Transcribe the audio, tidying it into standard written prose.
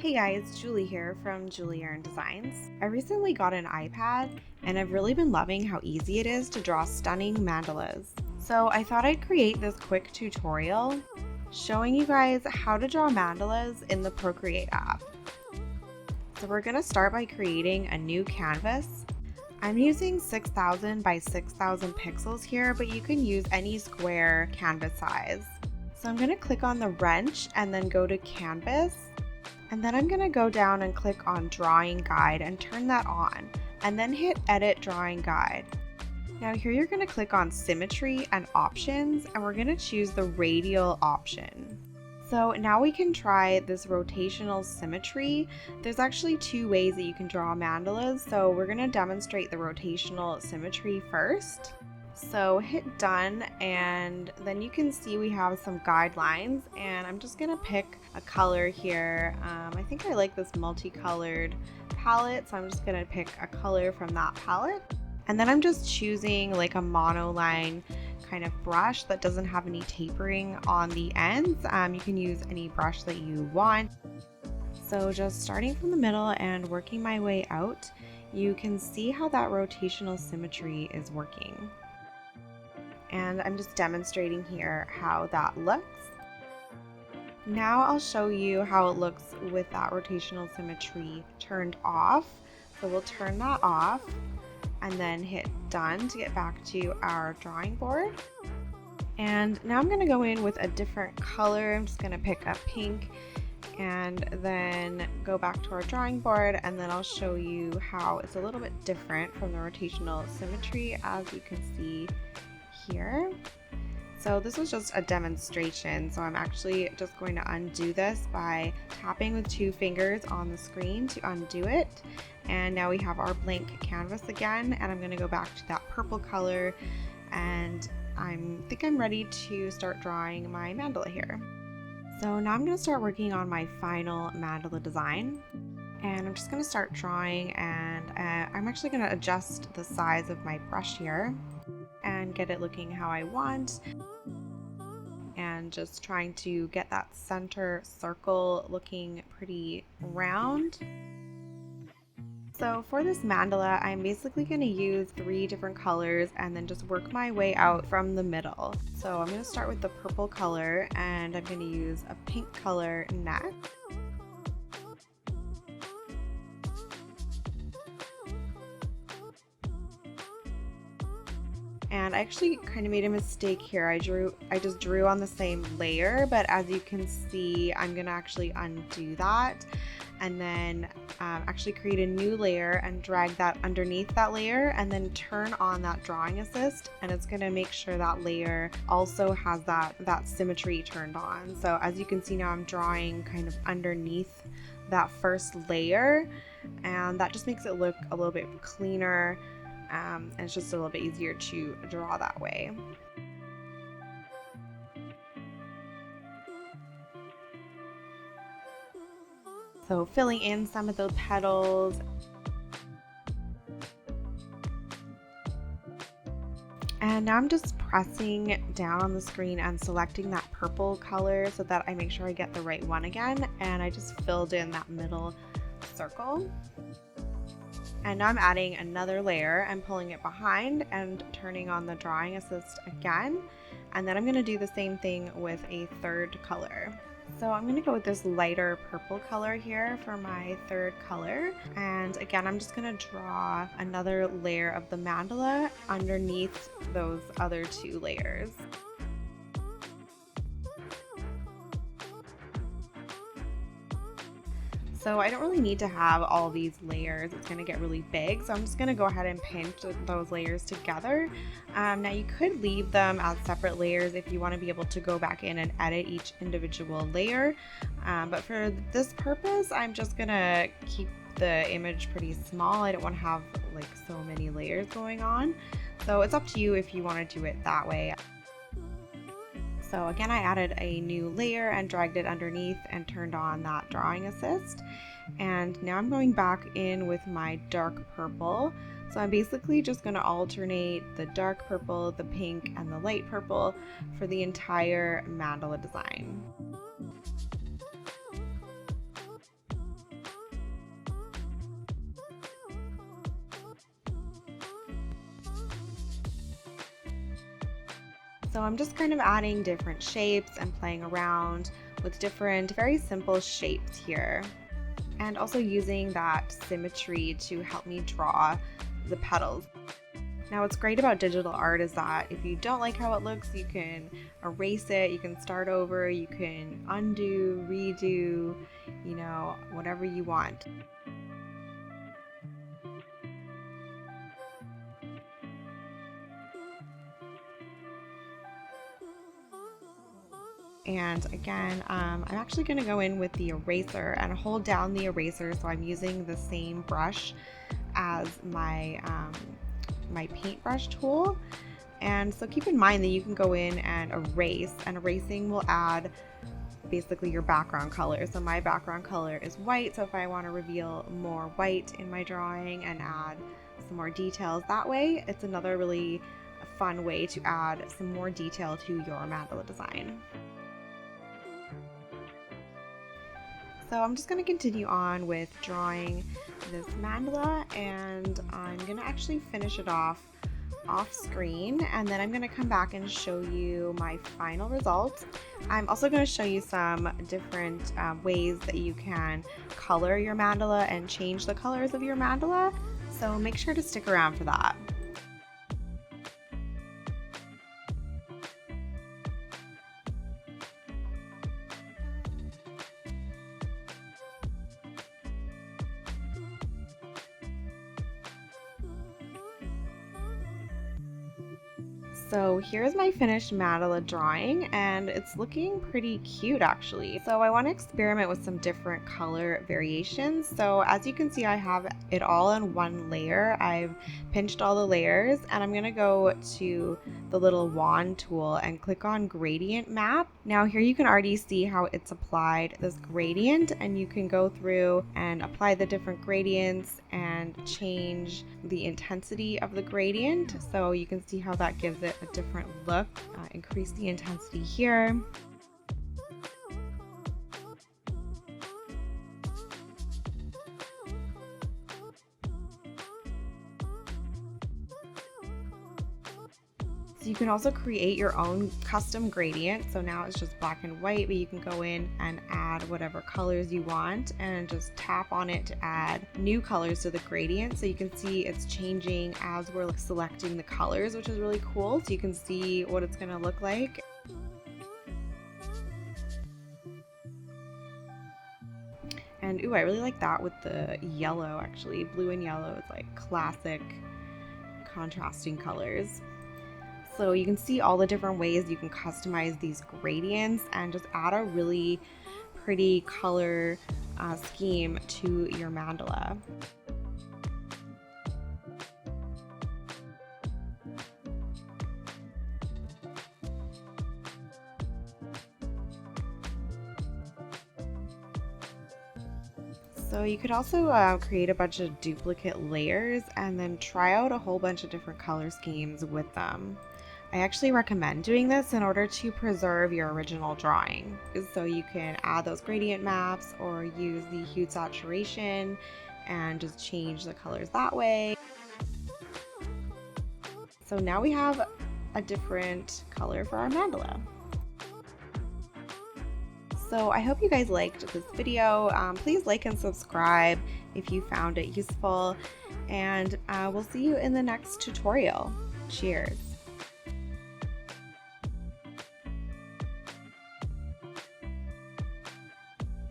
Hey guys, Julie here from Julie Designs. I recently got an iPad and I've really been loving how easy it is to draw stunning mandalas. So I thought I'd create this quick tutorial showing you guys how to draw mandalas in the Procreate app. So we're going to start by creating a new canvas. I'm using 6000 by 6000 pixels here, but you can use any square canvas size. So I'm going to click on the wrench and then go to canvas. And then I'm going to go down and click on Drawing Guide and turn that on, and then hit Edit Drawing Guide. Now here you're going to click on Symmetry and Options, and we're going to choose the Radial option. So now we can try this rotational symmetry. There's actually two ways that you can draw mandalas, so we're going to demonstrate the rotational symmetry first. So hit done, and then you can see we have some guidelines, and I'm just gonna pick a color here. I think I like this multicolored palette, so I'm just gonna pick a color from that palette. And then I'm just choosing like a monoline kind of brush that doesn't have any tapering on the ends. You can use any brush that you want. So just starting from the middle and working my way out, you can see how that rotational symmetry is working. And I'm just demonstrating here how that looks. Now I'll show you how it looks with that rotational symmetry turned off. So we'll turn that off and then hit done to get back to our drawing board. And now I'm going to go in with a different color. I'm just going to pick up pink and then go back to our drawing board, and then I'll show you how it's a little bit different from the rotational symmetry, as you can see here. So this was just a demonstration, so I'm actually just going to undo this by tapping with 2 fingers on the screen to undo it. And now we have our blank canvas again, and I'm going to go back to that purple color, and I think I'm ready to start drawing my mandala here. So now I'm going to start working on my final mandala design, and I'm just going to start drawing, and I'm actually going to adjust the size of my brush here and get it looking how I want, and just trying to get that center circle looking pretty round. So for this mandala, I'm basically going to use 3 different colors and then just work my way out from the middle. So I'm going to start with the purple color, and I'm going to use a pink color next. And I actually kind of made a mistake here. I just drew on the same layer, but as you can see, I'm gonna actually undo that and then actually create a new layer and drag that underneath that layer, and then turn on that drawing assist, and it's gonna make sure that layer also has that symmetry turned on. So as you can see now, I'm drawing kind of underneath that first layer, and that just makes it look a little bit cleaner. And it's just a little bit easier to draw that way. So filling in some of those petals. And now I'm just pressing down on the screen and selecting that purple color so that I make sure I get the right one again. And I just filled in that middle circle. And now I'm adding another layer and pulling it behind and turning on the drawing assist again. And then I'm going to do the same thing with a third color. So I'm going to go with this lighter purple color here for my third color. And again, I'm just going to draw another layer of the mandala underneath those other 2 layers. So I don't really need to have all these layers. It's going to get really big. So I'm just going to go ahead and pinch those layers together. Now you could leave them as separate layers if you want to be able to go back in and edit each individual layer. But for this purpose, I'm just going to keep the image pretty small. I don't want to have like so many layers going on. So it's up to you if you want to do it that way. So again, I added a new layer and dragged it underneath and turned on that drawing assist. And now I'm going back in with my dark purple. So I'm basically just going to alternate the dark purple, the pink, and the light purple for the entire mandala design. So I'm just kind of adding different shapes and playing around with different, very simple shapes here. And also using that symmetry to help me draw the petals. Now what's great about digital art is that if you don't like how it looks, you can erase it, you can start over, you can undo, redo, you know, whatever you want. And again, I'm actually going to go in with the eraser and hold down the eraser, so I'm using the same brush as my my paintbrush tool. And so keep in mind that you can go in and erase, and erasing will add basically your background color. So my background color is white, so if I want to reveal more white in my drawing and add some more details that way, it's another really fun way to add some more detail to your mandala design. So I'm just going to continue on with drawing this mandala, and I'm going to actually finish it off screen, and then I'm going to come back and show you my final result. I'm also going to show you some different ways that you can color your mandala and change the colors of your mandala, so make sure to stick around for that. So here's my finished mandala drawing, and it's looking pretty cute actually. So I want to experiment with some different color variations. So as you can see, I have it all in one layer. I've pinched all the layers, and I'm going to go to the little wand tool and click on gradient map. Now here you can already see how it's applied this gradient, and you can go through and apply the different gradients and change the intensity of the gradient. So you can see how that gives it a different look. Increase the intensity here. So you can also create your own custom gradient. So now it's just black and white, but you can go in and add whatever colors you want and just tap on it to add new colors to the gradient. So you can see it's changing as we're selecting the colors, which is really cool. So you can see what it's going to look like. And ooh, I really like that with the yellow actually. Blue and yellow is like classic contrasting colors. So you can see all the different ways you can customize these gradients and just add a really pretty color scheme to your mandala. So you could also create a bunch of duplicate layers and then try out a whole bunch of different color schemes with them. I actually recommend doing this in order to preserve your original drawing. So you can add those gradient maps or use the hue saturation and just change the colors that way. So now we have a different color for our mandala. So I hope you guys liked this video. Please like and subscribe if you found it useful, and we'll see you in the next tutorial. Cheers!